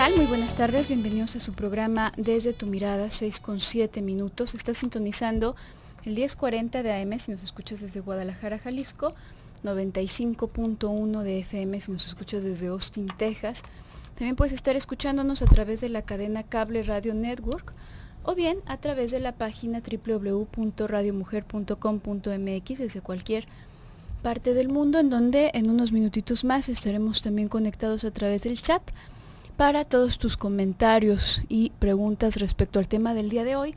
tal? Muy buenas tardes, bienvenidos a su programa Desde tu Mirada, 6:07. Estás sintonizando el 10:40 de AM si nos escuchas desde Guadalajara, Jalisco, 95.1 de FM si nos escuchas desde Austin, Texas. También puedes estar escuchándonos a través de la cadena Cable Radio Network o bien a través de la página www.radiomujer.com.mx desde cualquier parte del mundo, en donde en unos minutitos más estaremos también conectados a través del chat para todos tus comentarios y preguntas respecto al tema del día de hoy,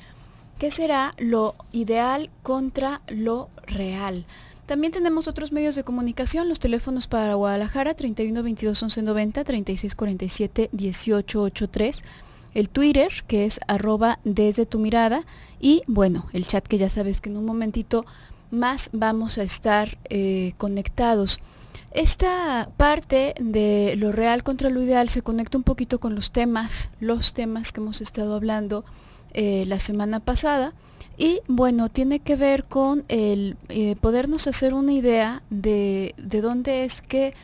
que será lo ideal contra lo real. También tenemos otros medios de comunicación, los teléfonos para Guadalajara 31 22 11 90, 36 47 18 83, el Twitter que es @desde tu mirada y bueno, el chat que ya sabes que en un momentito más vamos a estar conectados. Esta parte de lo real contra lo ideal se conecta un poquito con los temas que hemos estado hablando la semana pasada y bueno, tiene que ver con el podernos hacer una idea de dónde es que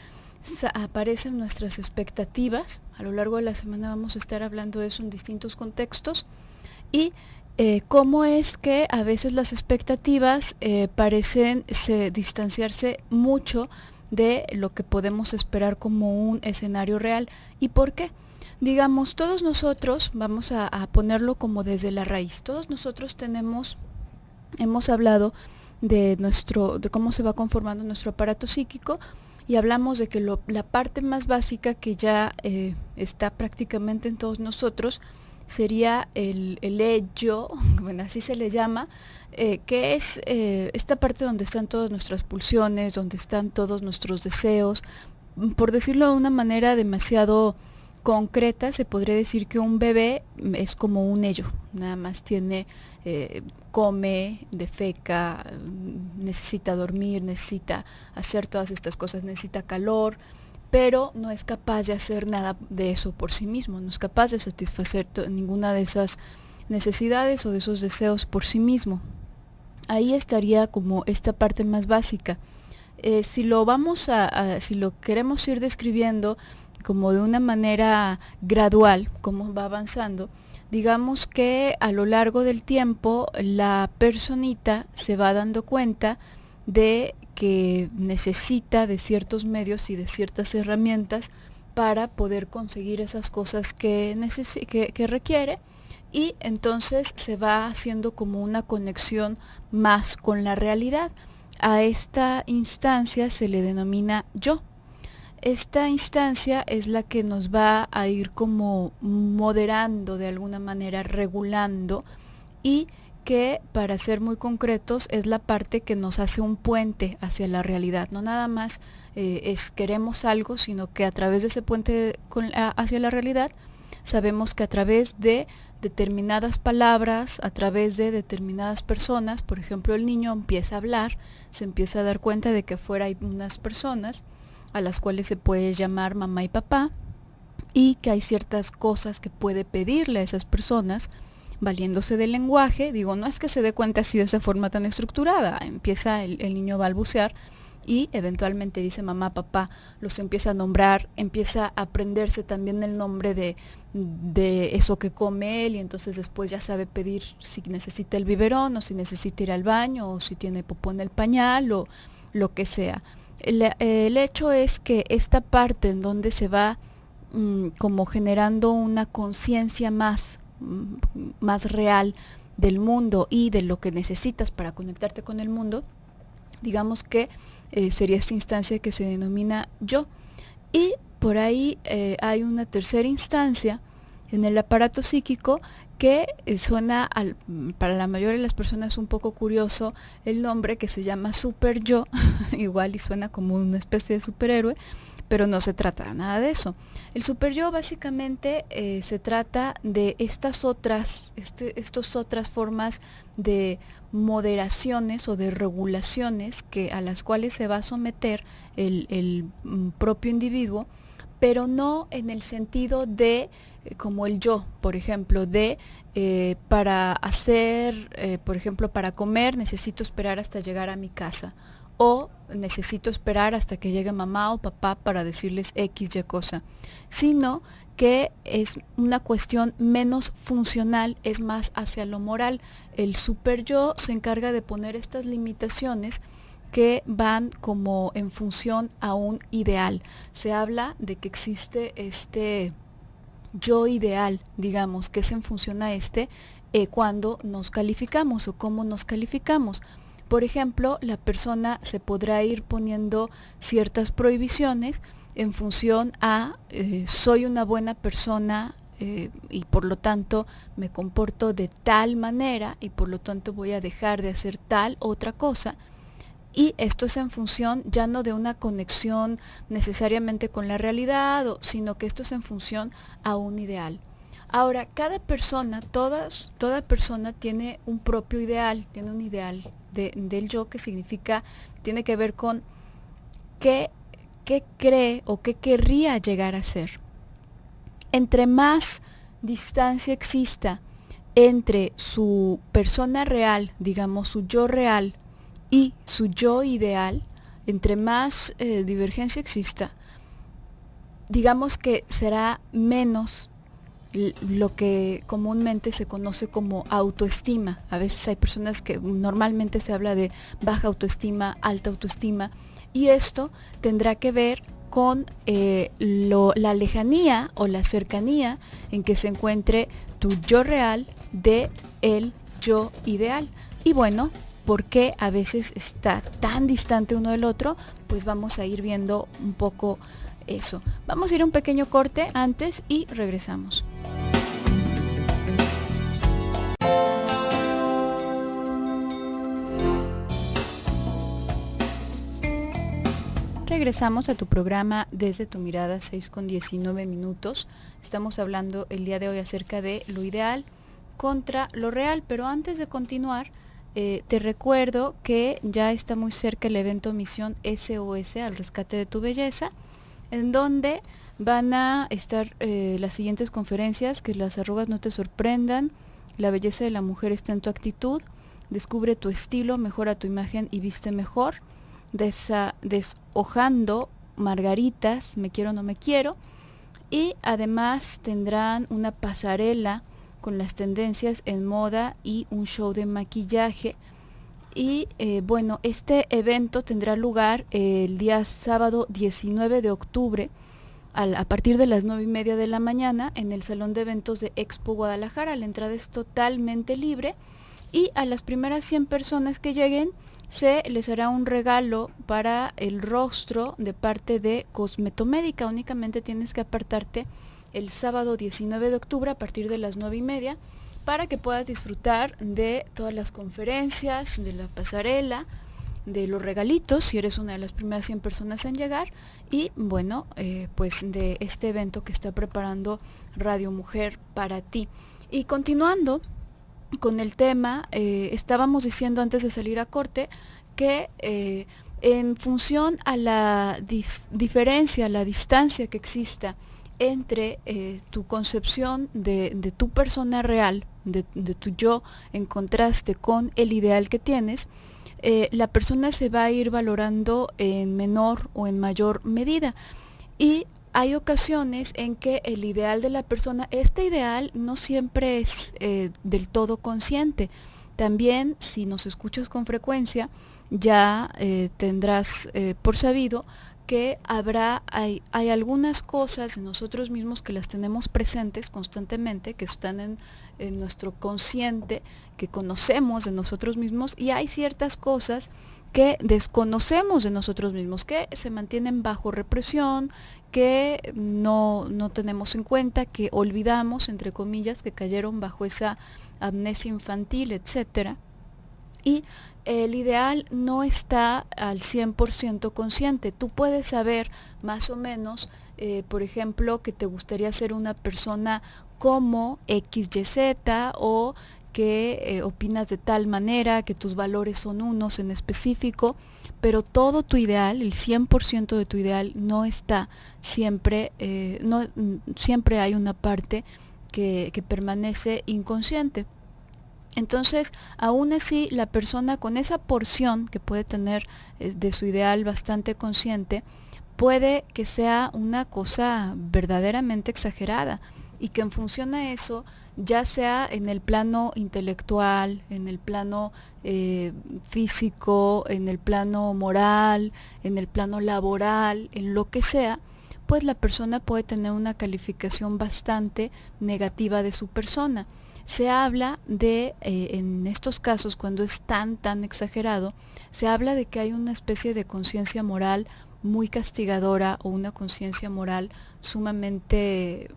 aparecen nuestras expectativas. A lo largo de la semana vamos a estar hablando de eso en distintos contextos y cómo es que a veces las expectativas parecen distanciarse mucho de lo que podemos esperar como un escenario real. ¿Y por qué? Digamos, todos nosotros, vamos a ponerlo como desde la raíz, todos nosotros hemos hablado de cómo se va conformando nuestro aparato psíquico y hablamos de que la parte más básica que ya está prácticamente en todos nosotros sería el ello, bueno, así se le llama, que es esta parte donde están todas nuestras pulsiones, donde están todos nuestros deseos. Por decirlo de una manera demasiado concreta, se podría decir que un bebé es como un ello, nada más come, defeca, necesita dormir, necesita hacer todas estas cosas, necesita calor, pero no es capaz de hacer nada de eso por sí mismo, no es capaz de satisfacer ninguna de esas necesidades o de esos deseos por sí mismo. Ahí estaría como esta parte más básica. Si lo queremos ir describiendo como de una manera gradual, cómo va avanzando, digamos que a lo largo del tiempo la personita se va dando cuenta de que necesita de ciertos medios y de ciertas herramientas para poder conseguir esas cosas que requiere, y entonces se va haciendo como una conexión más con la realidad. A esta instancia se le denomina yo. Esta instancia es la que nos va a ir como moderando de alguna manera, regulando, y que, para ser muy concretos, es la parte que nos hace un puente hacia la realidad. No nada más queremos algo, sino que a través de ese puente hacia la realidad, sabemos que a través de determinadas palabras, a través de determinadas personas, por ejemplo, el niño empieza a hablar, se empieza a dar cuenta de que afuera hay unas personas a las cuales se puede llamar mamá y papá, y que hay ciertas cosas que puede pedirle a esas personas, valiéndose del lenguaje. Digo, no es que se dé cuenta así de esa forma tan estructurada, empieza el niño a balbucear y eventualmente dice mamá, papá, los empieza a nombrar, empieza a aprenderse también el nombre de eso que come él, y entonces después ya sabe pedir si necesita el biberón, o si necesita ir al baño, o si tiene popó en el pañal, o lo que sea. El hecho es que esta parte en donde se va como generando una conciencia más real del mundo y de lo que necesitas para conectarte con el mundo, digamos que sería esta instancia que se denomina yo. Y por ahí hay una tercera instancia en el aparato psíquico que suena para la mayoría de las personas un poco curioso el nombre, que se llama super yo igual y suena como una especie de superhéroe, pero no se trata nada de eso. El super yo básicamente se trata de estas otras formas de moderaciones o de regulaciones a las cuales se va a someter el propio individuo, pero no en el sentido de como el yo, por ejemplo, para hacer, por ejemplo, para comer necesito esperar hasta llegar a mi casa, o necesito esperar hasta que llegue mamá o papá para decirles X, Y cosa, sino que es una cuestión menos funcional, es más hacia lo moral. El super yo se encarga de poner estas limitaciones que van como en función a un ideal. Se habla de que existe este yo ideal, digamos, que es en función a cuando nos calificamos o cómo nos calificamos. Por ejemplo, la persona se podrá ir poniendo ciertas prohibiciones en función a soy una buena persona y por lo tanto me comporto de tal manera y por lo tanto voy a dejar de hacer tal otra cosa. Y esto es en función ya no de una conexión necesariamente con la realidad, sino que esto es en función a un ideal. Ahora, cada persona, toda persona tiene un propio ideal, tiene un ideal del yo, que significa, tiene que ver con qué cree o qué querría llegar a ser. Entre más distancia exista entre su persona real, digamos su yo real, y su yo ideal, entre más divergencia exista, digamos que será menos lo que comúnmente se conoce como autoestima. A veces hay personas que normalmente se habla de baja autoestima, alta autoestima, y esto tendrá que ver con la lejanía o la cercanía en que se encuentre tu yo real de el yo ideal. Y bueno, ¿por qué a veces está tan distante uno del otro? Pues vamos a ir viendo un poco eso. Vamos a ir a un pequeño corte antes y regresamos. Regresamos a tu programa Desde tu Mirada, 6:19. Estamos hablando el día de hoy acerca de lo ideal contra lo real, pero antes de continuar, te recuerdo que ya está muy cerca el evento Misión SOS al rescate de tu belleza, en donde van a estar las siguientes conferencias: que las arrugas no te sorprendan, la belleza de la mujer está en tu actitud, descubre tu estilo, mejora tu imagen y viste mejor, deshojando margaritas, me quiero no me quiero, y además tendrán una pasarela con las tendencias en moda y un show de maquillaje. Y bueno, este evento tendrá lugar el día sábado 19 de octubre a partir de las 9:30 de la mañana en el Salón de Eventos de Expo Guadalajara. La entrada es totalmente libre y a las primeras 100 personas que lleguen se les hará un regalo para el rostro de parte de Cosmetomédica. Únicamente tienes que apartarte el sábado 19 de octubre a partir de las 9:30 para que puedas disfrutar de todas las conferencias, de la pasarela, de los regalitos, si eres una de las primeras 100 personas en llegar, y bueno, pues de este evento que está preparando Radio Mujer para ti. Y continuando con el tema, estábamos diciendo antes de salir a corte que en función a la diferencia, la distancia que exista entre tu concepción de tu persona real, de tu yo, en contraste con el ideal que tienes, la persona se va a ir valorando en menor o en mayor medida. Y hay ocasiones en que el ideal de la persona, este ideal no siempre es del todo consciente. También, si nos escuchas con frecuencia, ya tendrás por sabido que hay algunas cosas en nosotros mismos que las tenemos presentes constantemente, que están en nuestro consciente, que conocemos de nosotros mismos, y hay ciertas cosas que desconocemos de nosotros mismos, que se mantienen bajo represión, que no tenemos en cuenta, que olvidamos, entre comillas, que cayeron bajo esa amnesia infantil, etcétera. Y el ideal no está al 100% consciente. Tú puedes saber más o menos, por ejemplo, que te gustaría ser una persona como XYZ, o que opinas de tal manera, que tus valores son unos en específico, pero todo tu ideal, el 100% de tu ideal no está siempre, siempre hay una parte que permanece inconsciente. Entonces, aún así, la persona con esa porción que puede tener de su ideal bastante consciente, puede que sea una cosa verdaderamente exagerada y que en función a eso, ya sea en el plano intelectual, en el plano físico, en el plano moral, en el plano laboral, en lo que sea, pues la persona puede tener una calificación bastante negativa de su persona. Se habla de, en estos casos, cuando es tan exagerado, se habla de que hay una especie de conciencia moral muy castigadora o una conciencia moral sumamente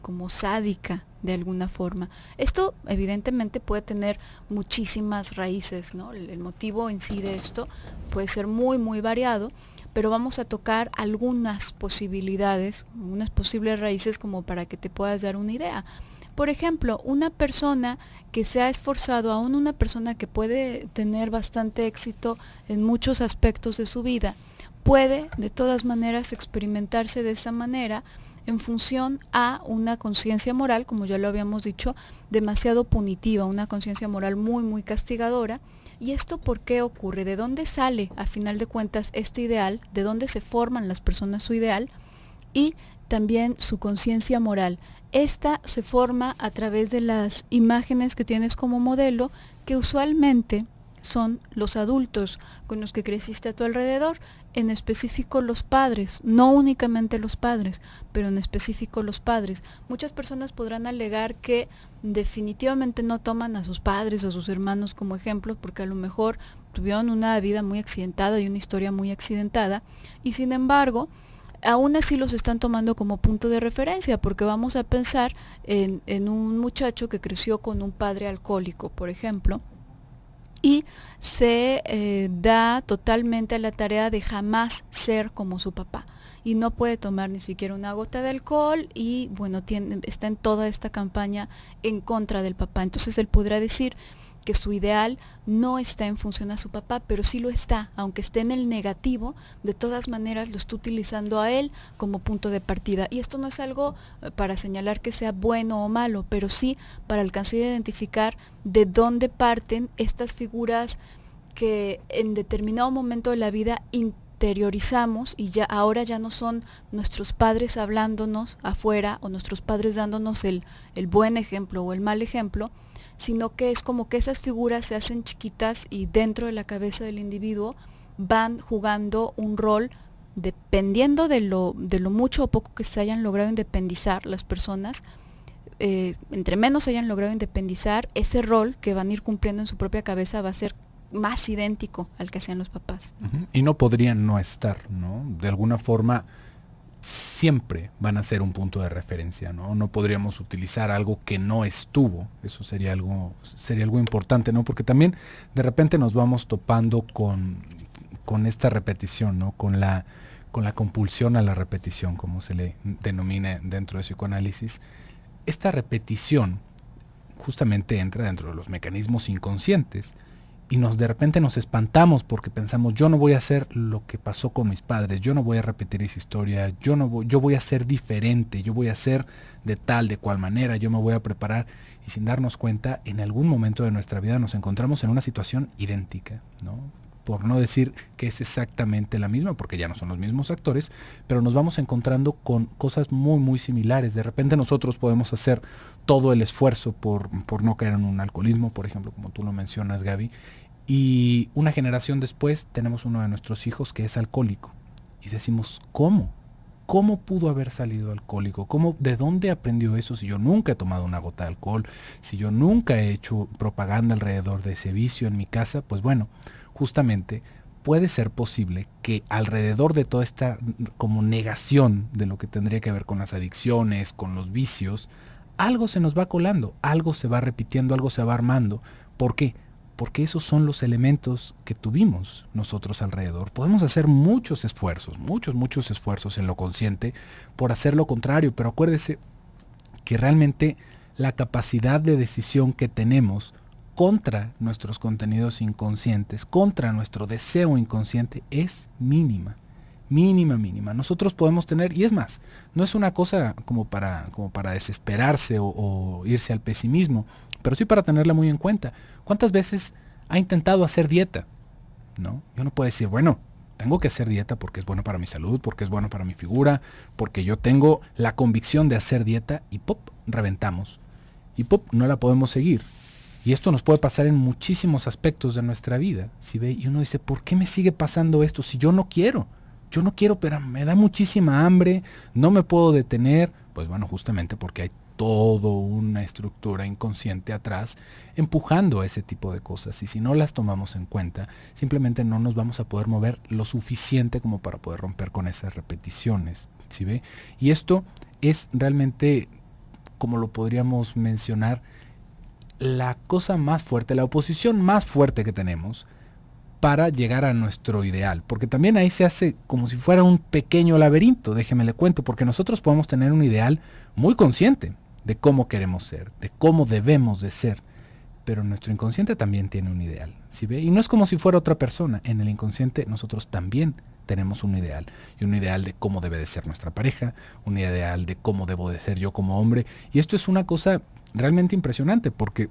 como sádica de alguna forma. Esto evidentemente puede tener muchísimas raíces, ¿no? El motivo en sí de esto puede ser muy variado, pero vamos a tocar algunas posibilidades, unas posibles raíces como para que te puedas dar una idea. Por ejemplo, una persona que se ha esforzado, aún una persona que puede tener bastante éxito en muchos aspectos de su vida, puede de todas maneras experimentarse de esa manera en función a una conciencia moral, como ya lo habíamos dicho, demasiado punitiva, una conciencia moral muy castigadora. ¿Y esto por qué ocurre? ¿De dónde sale, a final de cuentas, este ideal? ¿De dónde se forman las personas su ideal? Y también su conciencia moral. Esta se forma a través de las imágenes que tienes como modelo, que usualmente son los adultos con los que creciste a tu alrededor, en específico los padres, no únicamente los padres, pero en específico los padres. Muchas personas podrán alegar que definitivamente no toman a sus padres o a sus hermanos como ejemplos porque a lo mejor tuvieron una vida muy accidentada y una historia muy accidentada, y sin embargo aún así los están tomando como punto de referencia, porque vamos a pensar en un muchacho que creció con un padre alcohólico, por ejemplo, y se da totalmente a la tarea de jamás ser como su papá. Y no puede tomar ni siquiera una gota de alcohol y bueno, está en toda esta campaña en contra del papá. Entonces él podrá decir que su ideal no está en función a su papá, pero sí lo está, aunque esté en el negativo, de todas maneras lo está utilizando a él como punto de partida. Y esto no es algo para señalar que sea bueno o malo, pero sí para alcanzar a identificar de dónde parten estas figuras que en determinado momento de la vida interiorizamos y ya ahora ya no son nuestros padres hablándonos afuera o nuestros padres dándonos el buen ejemplo o el mal ejemplo, sino que es como que esas figuras se hacen chiquitas y dentro de la cabeza del individuo van jugando un rol dependiendo de lo mucho o poco que se hayan logrado independizar las personas. Entre menos se hayan logrado independizar, ese rol que van a ir cumpliendo en su propia cabeza va a ser más idéntico al que hacían los papás. Uh-huh. Y no podrían no estar, ¿no? De alguna forma siempre van a ser un punto de referencia, ¿no? No podríamos utilizar algo que no estuvo. Eso sería algo importante, ¿no? Porque también de repente nos vamos topando con esta repetición, ¿no? Con la compulsión a la repetición, como se le denomina dentro de psicoanálisis. Esta repetición justamente entra dentro de los mecanismos inconscientes y de repente nos espantamos porque pensamos, yo no voy a hacer lo que pasó con mis padres, yo no voy a repetir esa historia, yo voy a ser diferente, yo voy a ser de tal, de cual manera, yo me voy a preparar, y sin darnos cuenta, en algún momento de nuestra vida nos encontramos en una situación idéntica, ¿no? Por no decir que es exactamente la misma, porque ya no son los mismos actores, pero nos vamos encontrando con cosas muy similares. De repente nosotros podemos hacer todo el esfuerzo por no caer en un alcoholismo, por ejemplo, como tú lo mencionas, Gaby, y una generación después tenemos uno de nuestros hijos que es alcohólico. Y decimos, ¿cómo? ¿Cómo pudo haber salido alcohólico? ¿De dónde aprendió eso si yo nunca he tomado una gota de alcohol? Si yo nunca he hecho propaganda alrededor de ese vicio en mi casa, pues bueno, justamente puede ser posible que alrededor de toda esta como negación de lo que tendría que ver con las adicciones, con los vicios, algo se nos va colando, algo se va repitiendo, algo se va armando. ¿Por qué? Porque esos son los elementos que tuvimos nosotros alrededor. Podemos hacer muchos esfuerzos en lo consciente por hacer lo contrario, pero acuérdese que realmente la capacidad de decisión que tenemos contra nuestros contenidos inconscientes, contra nuestro deseo inconsciente, es mínima. Mínima. Nosotros podemos tener, y es más, no es una cosa como para desesperarse o irse al pesimismo, pero sí para tenerla muy en cuenta. ¿Cuántas veces ha intentado hacer dieta? ¿No? Y uno puede decir, bueno, tengo que hacer dieta porque es bueno para mi salud, porque es bueno para mi figura, porque yo tengo la convicción de hacer dieta y ¡pop! Reventamos. Y ¡pop! No la podemos seguir. Y esto nos puede pasar en muchísimos aspectos de nuestra vida, ¿sí ve? Y uno dice, ¿por qué me sigue pasando esto si yo no quiero? Yo no quiero, pero me da muchísima hambre, no me puedo detener. Pues bueno, justamente porque hay toda una estructura inconsciente atrás empujando ese tipo de cosas. Y si no las tomamos en cuenta, simplemente no nos vamos a poder mover lo suficiente como para poder romper con esas repeticiones, ¿sí ve? Y esto es realmente, como lo podríamos mencionar, la cosa más fuerte, la oposición más fuerte que tenemos para llegar a nuestro ideal, porque también ahí se hace como si fuera un pequeño laberinto, déjeme le cuento, porque nosotros podemos tener un ideal muy consciente de cómo queremos ser, de cómo debemos de ser, pero nuestro inconsciente también tiene un ideal, ¿sí ve? Y no es como si fuera otra persona, en el inconsciente nosotros también tenemos un ideal, y un ideal de cómo debe de ser nuestra pareja, un ideal de cómo debo de ser yo como hombre, y esto es una cosa realmente impresionante, porque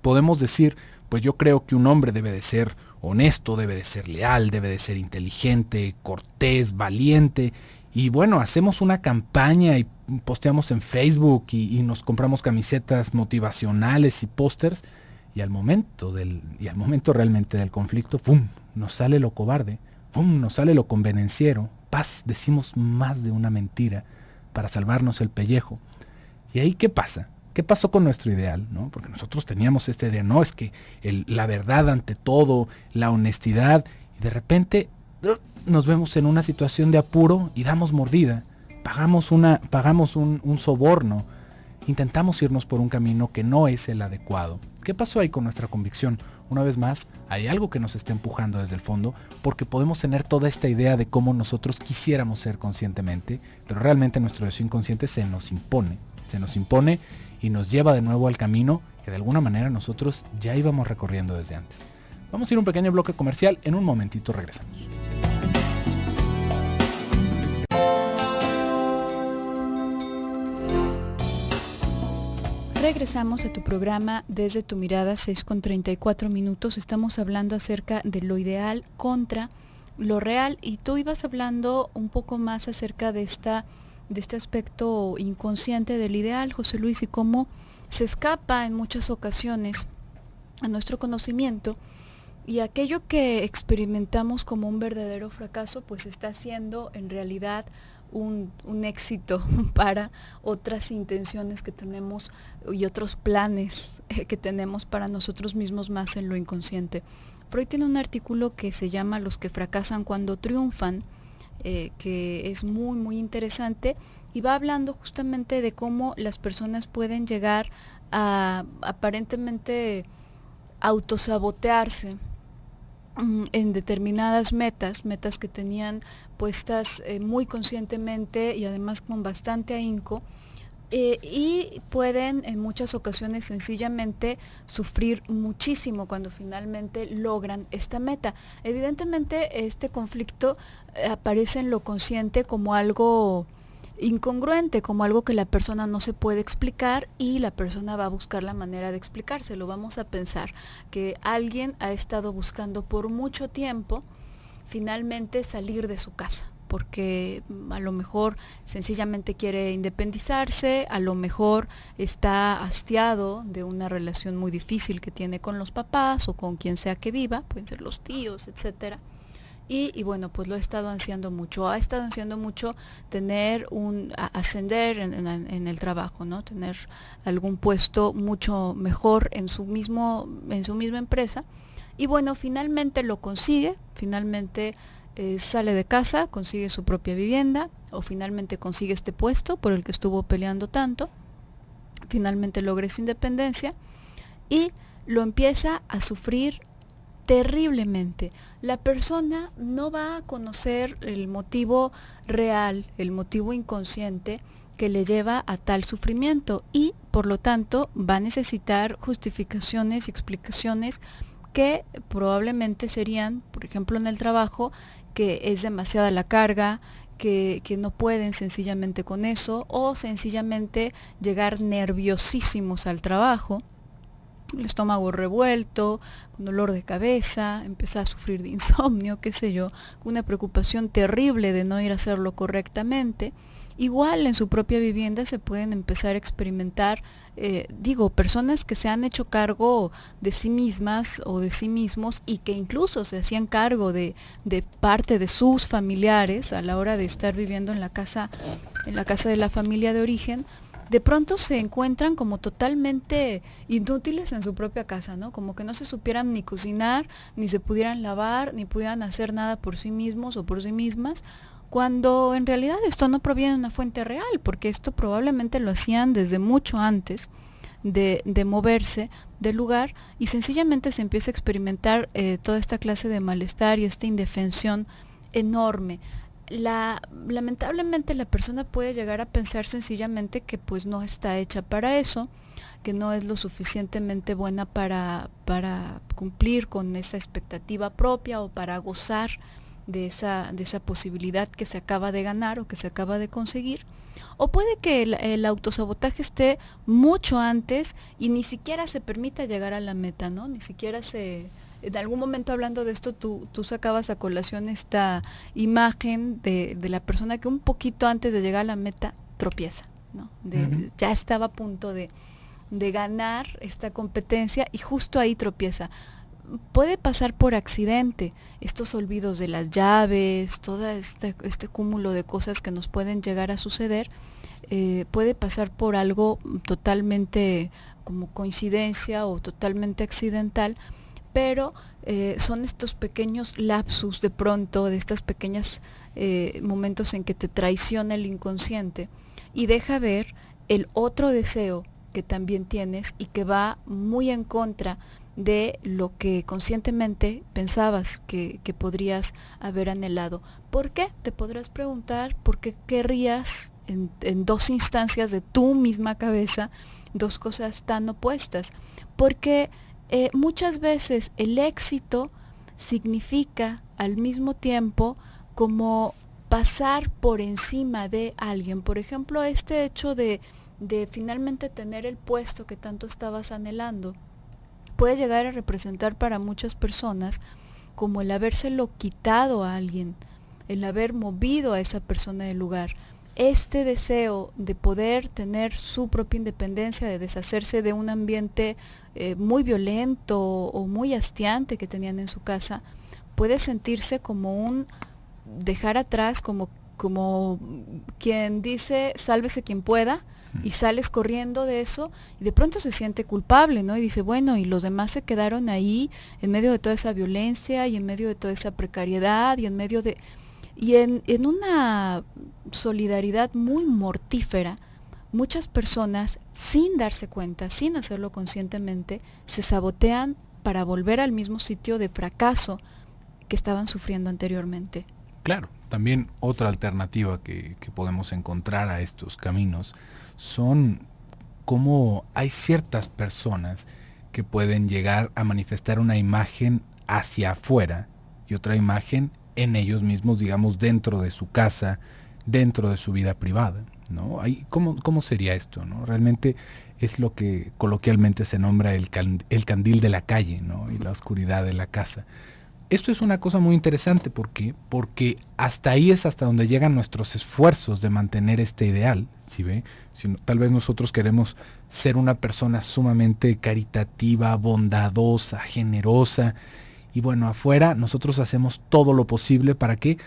podemos decir, pues yo creo que un hombre debe de ser honesto, debe de ser leal, debe de ser inteligente, cortés, valiente, y bueno, hacemos una campaña y posteamos en Facebook y nos compramos camisetas motivacionales y pósters, y al momento realmente del conflicto, ¡pum!, nos sale lo cobarde, ¡pum!, nos sale lo convenenciero, paz, decimos más de una mentira para salvarnos el pellejo. ¿Y ahí qué pasa? ¿Qué pasó con nuestro ideal? ¿No? Porque nosotros teníamos esta idea, no, es que la verdad ante todo, la honestidad, y de repente nos vemos en una situación de apuro y damos mordida, pagamos un soborno, intentamos irnos por un camino que no es el adecuado. ¿Qué pasó ahí con nuestra convicción? Una vez más, hay algo que nos está empujando desde el fondo, porque podemos tener toda esta idea de cómo nosotros quisiéramos ser conscientemente, pero realmente nuestro deseo inconsciente se nos impone y nos lleva de nuevo al camino que de alguna manera nosotros ya íbamos recorriendo desde antes. Vamos a ir a un pequeño bloque comercial, en un momentito regresamos. Regresamos a tu programa Desde tu Mirada, 6:34. Estamos hablando acerca de lo ideal contra lo real, y tú ibas hablando un poco más acerca de este aspecto inconsciente del ideal, José Luis, y cómo se escapa en muchas ocasiones a nuestro conocimiento, y aquello que experimentamos como un verdadero fracaso, pues está siendo en realidad un éxito para otras intenciones que tenemos y otros planes que tenemos para nosotros mismos más en lo inconsciente. Freud tiene un artículo que se llama Los que fracasan cuando triunfan, que es muy muy interesante, y va hablando justamente de cómo las personas pueden llegar a aparentemente autosabotearse en determinadas metas que tenían puestas muy conscientemente y además con bastante ahínco, y pueden en muchas ocasiones sencillamente sufrir muchísimo cuando finalmente logran esta meta. Evidentemente este conflicto aparece en lo consciente como algo incongruente, como algo que la persona no se puede explicar, y la persona va a buscar la manera de explicárselo. Vamos a pensar que alguien ha estado buscando por mucho tiempo finalmente salir de su casa, porque a lo mejor sencillamente quiere independizarse, a lo mejor está hastiado de una relación muy difícil que tiene con los papás o con quien sea que viva, pueden ser los tíos, etcétera. Y bueno, pues lo ha estado ansiando mucho tener ascender en el trabajo, ¿no? Tener algún puesto mucho mejor en su misma empresa. Y bueno, finalmente lo consigue, finalmente sale de casa, consigue su propia vivienda, o finalmente consigue este puesto por el que estuvo peleando tanto, finalmente logra su independencia y lo empieza a sufrir terriblemente. La persona no va a conocer el motivo real, el motivo inconsciente que le lleva a tal sufrimiento, y por lo tanto va a necesitar justificaciones y explicaciones que probablemente serían, por ejemplo en el trabajo, que es demasiada la carga, que no pueden sencillamente con eso, o sencillamente llegar nerviosísimos al trabajo el estómago revuelto, con dolor de cabeza, empieza a sufrir de insomnio, qué sé yo, una preocupación terrible de no ir a hacerlo correctamente. Igual en su propia vivienda se pueden empezar a experimentar, personas que se han hecho cargo de sí mismas o de sí mismos y que incluso se hacían cargo de parte de sus familiares a la hora de estar viviendo en la casa de la familia de origen. De pronto se encuentran como totalmente inútiles en su propia casa, ¿no? Como que no se supieran ni cocinar, ni se pudieran lavar, ni pudieran hacer nada por sí mismos o por sí mismas, cuando en realidad esto no proviene de una fuente real, porque esto probablemente lo hacían desde mucho antes de moverse del lugar y sencillamente se empieza a experimentar toda esta clase de malestar y esta indefensión enorme. Lamentablemente la persona puede llegar a pensar sencillamente que pues no está hecha para eso, que no es lo suficientemente buena para cumplir con esa expectativa propia o para gozar de esa posibilidad que se acaba de ganar o que se acaba de conseguir. O puede que el autosabotaje esté mucho antes y ni siquiera se permita llegar a la meta, ¿no? Ni siquiera en algún momento hablando de esto, tú sacabas a colación esta imagen de la persona que un poquito antes de llegar a la meta tropieza, ¿no? Ya estaba a punto de ganar esta competencia y justo ahí tropieza. Puede pasar por accidente, estos olvidos de las llaves, todo este cúmulo de cosas que nos pueden llegar a suceder, puede pasar por algo totalmente como coincidencia o totalmente accidental, pero son estos pequeños lapsus de pronto, de estas pequeñas momentos en que te traiciona el inconsciente y deja ver el otro deseo que también tienes y que va muy en contra de lo que conscientemente pensabas que podrías haber anhelado. ¿Por qué? Te podrás preguntar, ¿por qué querrías en dos instancias de tu misma cabeza dos cosas tan opuestas? Porque muchas veces el éxito significa al mismo tiempo como pasar por encima de alguien. Por ejemplo, este hecho de finalmente tener el puesto que tanto estabas anhelando puede llegar a representar para muchas personas como el habérselo quitado a alguien, el haber movido a esa persona del lugar. Este deseo de poder tener su propia independencia, de deshacerse de un ambiente muy violento o muy hastiante que tenían en su casa, puede sentirse como un dejar atrás, como quien dice sálvese quien pueda, y sales corriendo de eso y de pronto se siente culpable, ¿no? Y dice, bueno, y los demás se quedaron ahí en medio de toda esa violencia y en medio de toda esa precariedad y en medio de... Y en una solidaridad muy mortífera, muchas personas, sin darse cuenta, sin hacerlo conscientemente, se sabotean para volver al mismo sitio de fracaso que estaban sufriendo anteriormente. Claro, también otra alternativa que podemos encontrar a estos caminos son cómo hay ciertas personas que pueden llegar a manifestar una imagen hacia afuera y otra imagen en ellos mismos, digamos, dentro de su casa, dentro de su vida privada, ¿no? ¿Cómo sería esto, no? Realmente es lo que coloquialmente se nombra el candil de la calle, ¿no? Y la oscuridad de la casa. Esto es una cosa muy interesante, ¿por qué? Porque hasta ahí es hasta donde llegan nuestros esfuerzos de mantener este ideal, ¿sí ve? Tal vez nosotros queremos ser una persona sumamente caritativa, bondadosa, generosa, y bueno, afuera nosotros hacemos todo lo posible para que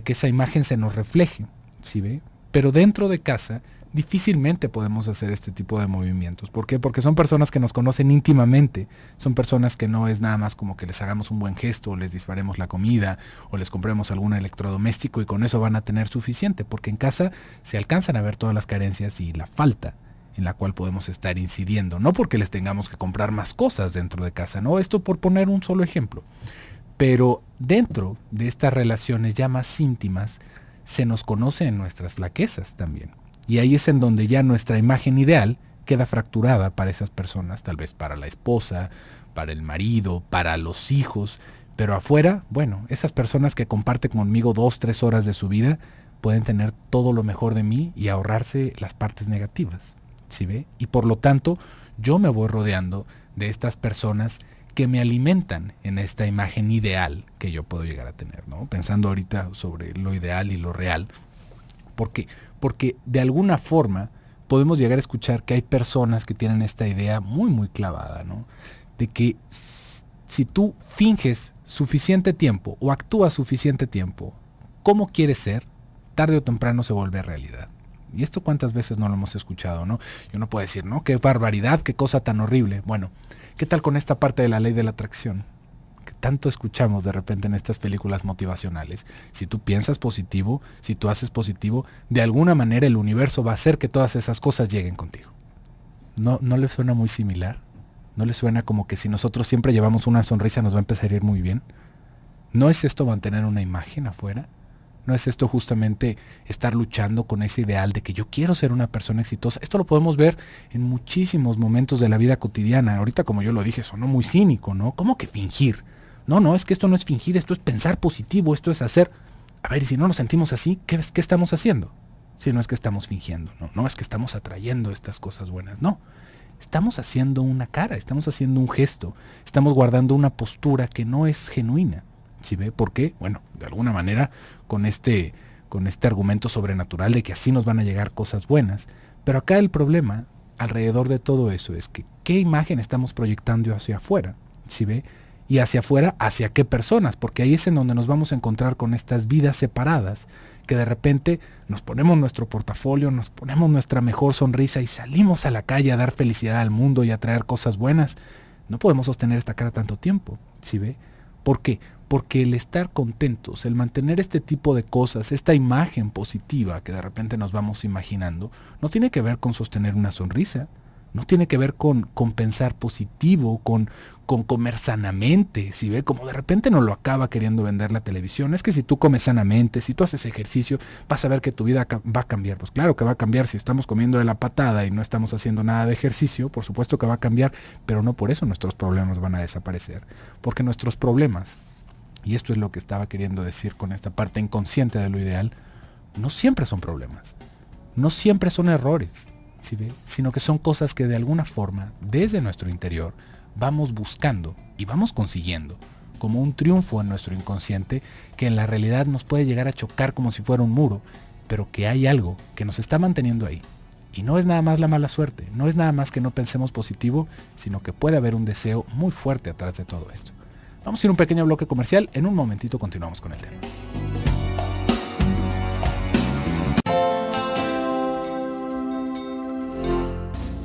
esa imagen se nos refleje, ¿sí ve? Pero dentro de casa difícilmente podemos hacer este tipo de movimientos. ¿Por qué? Porque son personas que nos conocen íntimamente, son personas que no es nada más como que les hagamos un buen gesto, o les disparemos la comida, o les compremos algún electrodoméstico y con eso van a tener suficiente, porque en casa se alcanzan a ver todas las carencias y la falta en la cual podemos estar incidiendo, no porque les tengamos que comprar más cosas dentro de casa, no, esto por poner un solo ejemplo, pero dentro de estas relaciones ya más íntimas se nos conocen nuestras flaquezas también. Y ahí es en donde ya nuestra imagen ideal queda fracturada para esas personas, tal vez para la esposa, para el marido, para los hijos. Pero afuera, bueno, esas personas que comparten conmigo 2-3 horas de su vida pueden tener todo lo mejor de mí y ahorrarse las partes negativas, ¿sí ve? Y por lo tanto, yo me voy rodeando de estas personas que me alimentan en esta imagen ideal que yo puedo llegar a tener, ¿no? Pensando ahorita sobre lo ideal y lo real. ¿Por qué? Porque de alguna forma podemos llegar a escuchar que hay personas que tienen esta idea muy, muy clavada, ¿no? De que si tú finges suficiente tiempo o actúas suficiente tiempo como quieres ser, tarde o temprano se vuelve realidad. Y esto cuántas veces no lo hemos escuchado, ¿no? Y uno puede decir, ¿no? Qué barbaridad, qué cosa tan horrible. Bueno, ¿qué tal con esta parte de la ley de la atracción? Que tanto escuchamos de repente en estas películas motivacionales. Si tú piensas positivo, si tú haces positivo, de alguna manera el universo va a hacer que todas esas cosas lleguen contigo. ¿No le suena muy similar? ¿No le suena como que si nosotros siempre llevamos una sonrisa nos va a empezar a ir muy bien? ¿No es esto mantener una imagen afuera? ¿No es esto justamente estar luchando con ese ideal de que yo quiero ser una persona exitosa? Esto lo podemos ver en muchísimos momentos de la vida cotidiana. Ahorita, como yo lo dije, sonó muy cínico, ¿no? ¿Cómo que fingir? No, es que esto no es fingir, esto es pensar positivo, esto es hacer... A ver, y si no nos sentimos así, ¿qué estamos haciendo? Si no es que estamos fingiendo, no es que estamos atrayendo estas cosas buenas, no. Estamos haciendo una cara, estamos haciendo un gesto, estamos guardando una postura que no es genuina. ¿Sí ve? ¿Por qué? Bueno, de alguna manera con este argumento sobrenatural de que así nos van a llegar cosas buenas. Pero acá el problema alrededor de todo eso es que ¿qué imagen estamos proyectando hacia afuera? ¿Sí ve? Y hacia afuera, ¿hacia qué personas? Porque ahí es en donde nos vamos a encontrar con estas vidas separadas, que de repente nos ponemos nuestro portafolio, nos ponemos nuestra mejor sonrisa y salimos a la calle a dar felicidad al mundo y a traer cosas buenas. No podemos sostener esta cara tanto tiempo, ¿sí ve? ¿Por qué? Porque el estar contentos, el mantener este tipo de cosas, esta imagen positiva que de repente nos vamos imaginando, no tiene que ver con sostener una sonrisa, no tiene que ver con pensar positivo, con comer sanamente, si ve, como de repente nos lo acaba queriendo vender la televisión. Es que si tú comes sanamente, si tú haces ejercicio, vas a ver que tu vida va a cambiar. Pues claro que va a cambiar si estamos comiendo de la patada y no estamos haciendo nada de ejercicio, por supuesto que va a cambiar, pero no por eso nuestros problemas van a desaparecer, porque nuestros problemas, y esto es lo que estaba queriendo decir con esta parte inconsciente de lo ideal, no siempre son problemas, no siempre son errores, ¿sí ve? Sino que son cosas que de alguna forma, desde nuestro interior, vamos buscando y vamos consiguiendo, como un triunfo en nuestro inconsciente que en la realidad nos puede llegar a chocar como si fuera un muro, pero que hay algo que nos está manteniendo ahí. Y no es nada más la mala suerte, no es nada más que no pensemos positivo, sino que puede haber un deseo muy fuerte atrás de todo esto. Vamos a ir a un pequeño bloque comercial, en un momentito continuamos con el tema.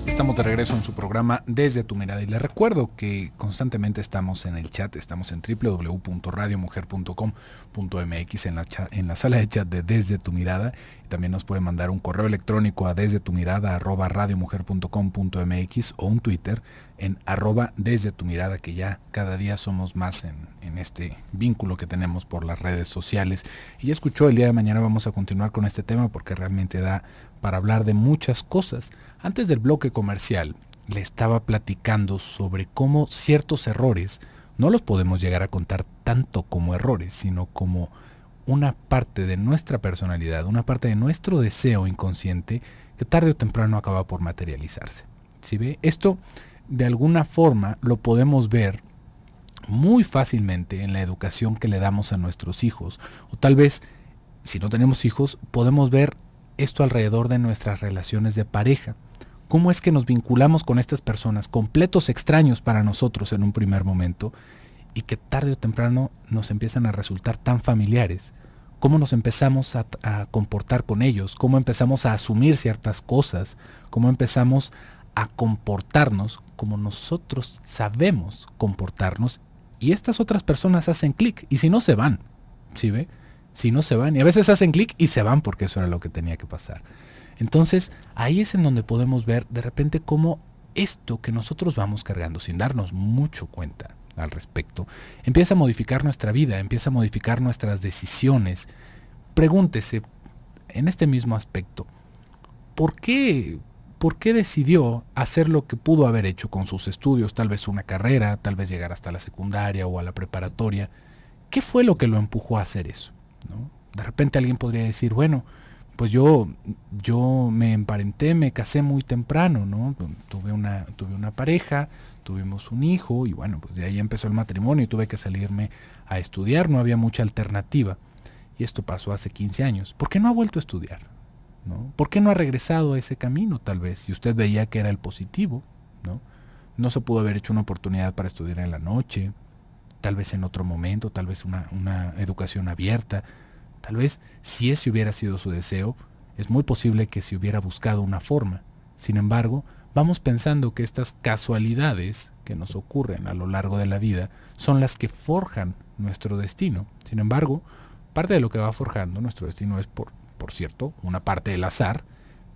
Estamos de regreso en su programa Desde tu Mirada y les recuerdo que constantemente estamos en el chat, estamos en www.radiomujer.com.mx en la sala de chat de Desde tu Mirada, y también nos puede mandar un correo electrónico a desdetumirada@radiomujer.com.mx o un Twitter en @desdetumirada, que ya cada día somos más en este vínculo que tenemos por las redes sociales. Y ya escuchó, el día de mañana vamos a continuar con este tema porque realmente da para hablar de muchas cosas. Antes del bloque comercial le estaba platicando sobre cómo ciertos errores no los podemos llegar a contar tanto como errores, sino como una parte de nuestra personalidad, una parte de nuestro deseo inconsciente que tarde o temprano acaba por materializarse. ¿Sí ve? Esto de alguna forma lo podemos ver muy fácilmente en la educación que le damos a nuestros hijos, o tal vez si no tenemos hijos podemos ver esto alrededor de nuestras relaciones de pareja. ¿Cómo es que nos vinculamos con estas personas, completos extraños para nosotros en un primer momento, y que tarde o temprano nos empiezan a resultar tan familiares? ¿Cómo nos empezamos a comportar con ellos? ¿Cómo empezamos a asumir ciertas cosas? ¿Cómo empezamos a comportarnos como nosotros sabemos comportarnos? Y estas otras personas hacen clic, y si no se van, ¿sí ve? Si no se van, y a veces hacen clic y se van porque eso era lo que tenía que pasar. Entonces ahí es en donde podemos ver de repente cómo esto que nosotros vamos cargando sin darnos mucho cuenta al respecto empieza a modificar nuestra vida, empieza a modificar nuestras decisiones. Pregúntese en este mismo aspecto, ¿por qué decidió hacer lo que pudo haber hecho con sus estudios? Tal vez una carrera, tal vez llegar hasta la secundaria o a la preparatoria. ¿Qué fue lo que lo empujó a hacer eso? ¿No? De repente alguien podría decir, bueno, pues yo me emparenté, me casé muy temprano, ¿no? Tuve una pareja, tuvimos un hijo y bueno, pues de ahí empezó el matrimonio y tuve que salirme a estudiar, no había mucha alternativa. Y esto pasó hace 15 años. ¿Por qué no ha vuelto a estudiar? ¿No? ¿Por qué no ha regresado a ese camino tal vez? Si usted veía que era el positivo, ¿no? No se pudo haber hecho una oportunidad para estudiar en la noche, tal vez en otro momento, tal vez una educación abierta. Tal vez si ese hubiera sido su deseo, es muy posible que se hubiera buscado una forma. Sin embargo, vamos pensando que estas casualidades que nos ocurren a lo largo de la vida son las que forjan nuestro destino. Sin embargo, parte de lo que va forjando nuestro destino es, por cierto, una parte del azar,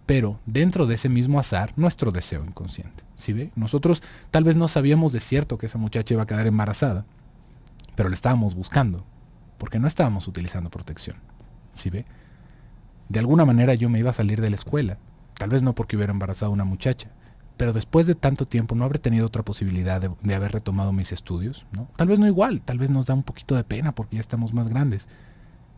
pero dentro de ese mismo azar, nuestro deseo inconsciente. ¿Sí ve? Nosotros tal vez no sabíamos de cierto que esa muchacha iba a quedar embarazada, pero la estábamos buscando, porque no estábamos utilizando protección. ¿Sí ve? De alguna manera yo me iba a salir de la escuela, tal vez no porque hubiera embarazado a una muchacha, pero después de tanto tiempo no habré tenido otra posibilidad de haber retomado mis estudios, ¿no? Tal vez no igual, tal vez nos da un poquito de pena porque ya estamos más grandes,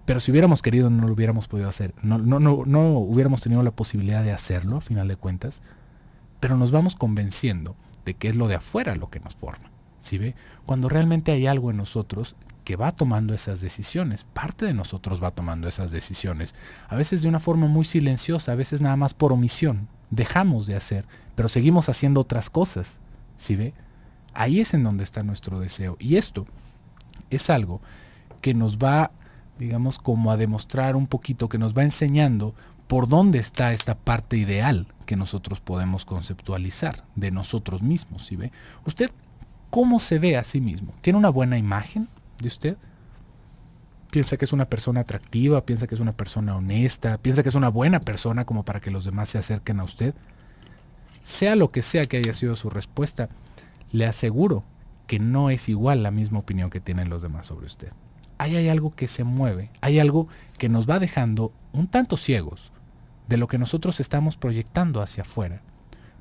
pero si hubiéramos querido no lo hubiéramos podido hacer, no hubiéramos tenido la posibilidad de hacerlo, a final de cuentas, pero nos vamos convenciendo de que es lo de afuera lo que nos forma. ¿Sí ve? Cuando realmente hay algo en nosotros que va tomando esas decisiones, parte de nosotros va tomando esas decisiones, a veces de una forma muy silenciosa, a veces nada más por omisión, dejamos de hacer, pero seguimos haciendo otras cosas. ¿Sí ve? Ahí es en donde está nuestro deseo, y esto es algo que nos va, digamos, como a demostrar un poquito, que nos va enseñando por dónde está esta parte ideal que nosotros podemos conceptualizar de nosotros mismos. ¿Sí ve? Usted, ¿cómo se ve a sí mismo? ¿Tiene una buena imagen de usted? ¿Piensa que es una persona atractiva? ¿Piensa que es una persona honesta? ¿Piensa que es una buena persona como para que los demás se acerquen a usted? Sea lo que sea que haya sido su respuesta, le aseguro que no es igual la misma opinión que tienen los demás sobre usted. Ahí hay algo que se mueve, hay algo que nos va dejando un tanto ciegos de lo que nosotros estamos proyectando hacia afuera.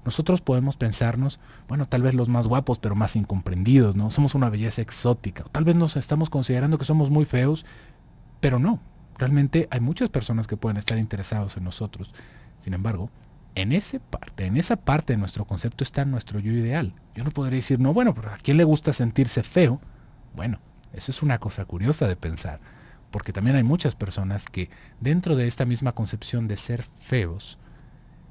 Nosotros podemos pensarnos, bueno, tal vez los más guapos, pero más incomprendidos, ¿no? Somos una belleza exótica. O tal vez nos estamos considerando que somos muy feos, pero no. Realmente hay muchas personas que pueden estar interesados en nosotros. Sin embargo, en esa parte de nuestro concepto está nuestro yo ideal. Yo no podría decir, no, bueno, pero ¿a quién le gusta sentirse feo? Bueno, eso es una cosa curiosa de pensar, porque también hay muchas personas que dentro de esta misma concepción de ser feos,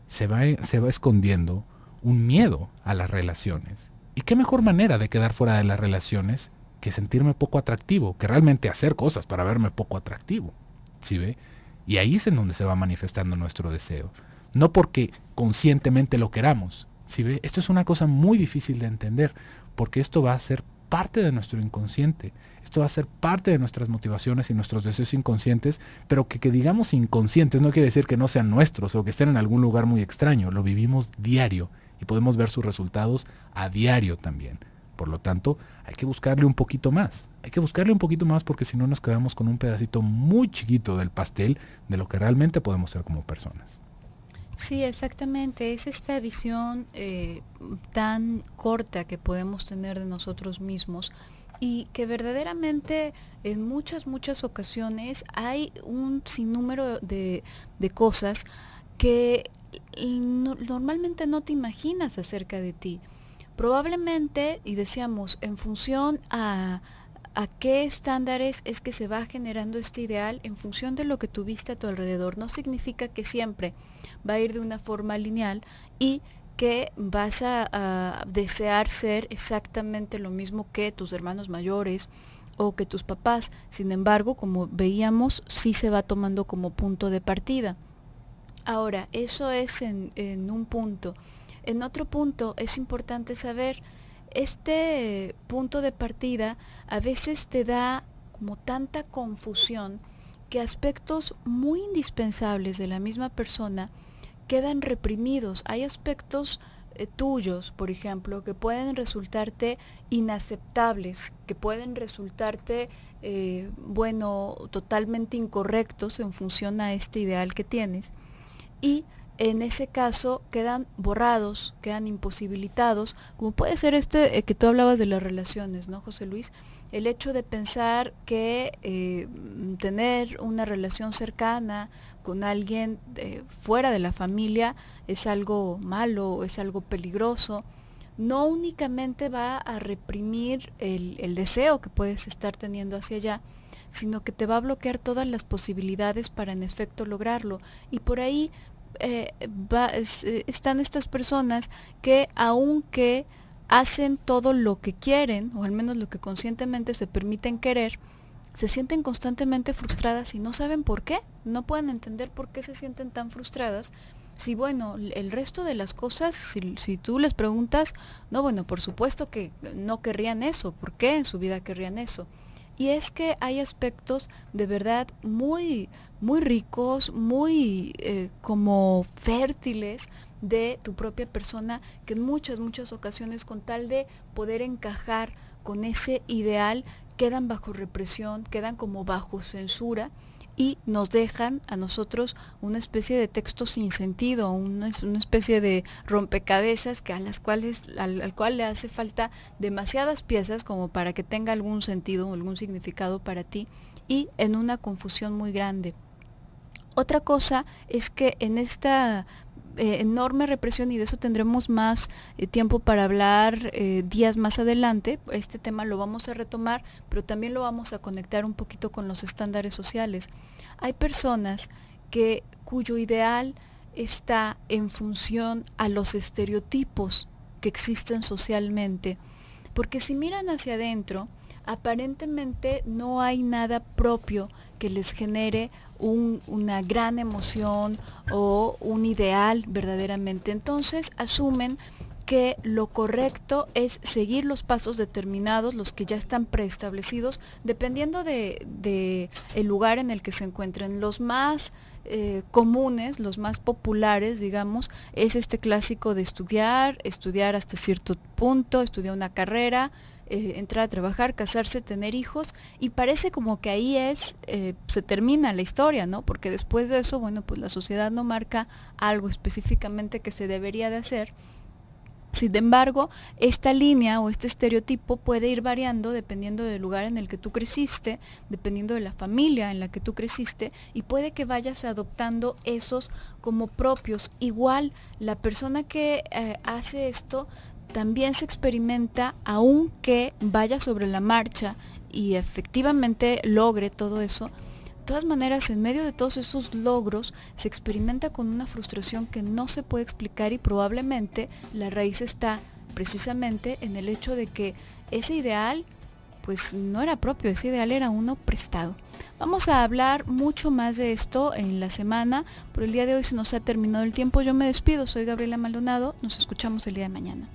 se va escondiendo un miedo a las relaciones. ¿Y qué mejor manera de quedar fuera de las relaciones que sentirme poco atractivo, que realmente hacer cosas para verme poco atractivo? ¿Sí ve? Y ahí es en donde se va manifestando nuestro deseo. No porque conscientemente lo queramos. ¿Sí ve? Esto es una cosa muy difícil de entender, porque esto va a ser parte de nuestro inconsciente. Esto va a ser parte de nuestras motivaciones y nuestros deseos inconscientes, pero que digamos inconscientes no quiere decir que no sean nuestros o que estén en algún lugar muy extraño. Lo vivimos diario y podemos ver sus resultados a diario también. Por lo tanto, hay que buscarle un poquito más. Hay que buscarle un poquito más porque si no nos quedamos con un pedacito muy chiquito del pastel de lo que realmente podemos ser como personas. Sí, exactamente. Es esta visión tan corta que podemos tener de nosotros mismos y que verdaderamente en muchas ocasiones hay un sinnúmero de cosas que normalmente no te imaginas acerca de ti. Probablemente, y decíamos, en función a qué estándares es que se va generando este ideal, en función de lo que tuviste a tu alrededor. No significa que siempre va a ir de una forma lineal y que vas a desear ser exactamente lo mismo que tus hermanos mayores o que tus papás. Sin embargo, como veíamos, sí se va tomando como punto de partida. Ahora, eso es en un punto. En otro punto es importante saber, este punto de partida a veces te da como tanta confusión que aspectos muy indispensables de la misma persona quedan reprimidos. Hay aspectos tuyos, por ejemplo, que pueden resultarte inaceptables, que pueden resultarte, bueno, totalmente incorrectos en función a este ideal que tienes. Y en ese caso quedan borrados, quedan imposibilitados, como puede ser que tú hablabas de las relaciones, ¿no, José Luis? El hecho de pensar que tener una relación cercana con alguien fuera de la familia es algo malo, es algo peligroso, no únicamente va a reprimir el deseo que puedes estar teniendo hacia allá, sino que te va a bloquear todas las posibilidades para en efecto lograrlo. Y por ahí están estas personas que aunque hacen todo lo que quieren, o al menos lo que conscientemente se permiten querer, se sienten constantemente frustradas y no saben por qué, no pueden entender por qué se sienten tan frustradas. Si bueno, el resto de las cosas, si tú les preguntas, no, bueno, por supuesto que no querrían eso, ¿por qué en su vida querrían eso? Y es que hay aspectos de verdad muy, muy ricos, muy como fértiles de tu propia persona, que en muchas, muchas ocasiones con tal de poder encajar con ese ideal, quedan bajo represión, quedan como bajo censura y nos dejan a nosotros una especie de texto sin sentido, una especie de rompecabezas que al cual le hace falta demasiadas piezas como para que tenga algún sentido o algún significado para ti, y en una confusión muy grande. Otra cosa es que en esta enorme represión, y de eso tendremos más tiempo para hablar días más adelante, este tema lo vamos a retomar, pero también lo vamos a conectar un poquito con los estándares sociales. Hay personas cuyo ideal está en función a los estereotipos que existen socialmente, porque si miran hacia adentro, aparentemente no hay nada propio que les genere una gran emoción o un ideal verdaderamente. Entonces asumen que lo correcto es seguir los pasos determinados, los que ya están preestablecidos, dependiendo de el lugar en el que se encuentren. Los más comunes, los más populares, digamos, es este clásico de estudiar hasta cierto punto, estudiar una carrera, entrar a trabajar, casarse, tener hijos, y parece como que ahí se termina la historia, ¿no? Porque después de eso, bueno, pues la sociedad no marca algo específicamente que se debería de hacer. Sin embargo, esta línea o este estereotipo puede ir variando dependiendo del lugar en el que tú creciste, dependiendo de la familia en la que tú creciste, y puede que vayas adoptando esos como propios. Igual, la persona que hace esto también se experimenta, aunque vaya sobre la marcha y efectivamente logre todo eso. De todas maneras, en medio de todos esos logros, se experimenta con una frustración que no se puede explicar, y probablemente la raíz está precisamente en el hecho de que ese ideal pues no era propio, ese ideal era uno prestado. Vamos a hablar mucho más de esto en la semana. Por el día de hoy se nos ha terminado el tiempo. Yo me despido, soy Gabriela Maldonado, nos escuchamos el día de mañana.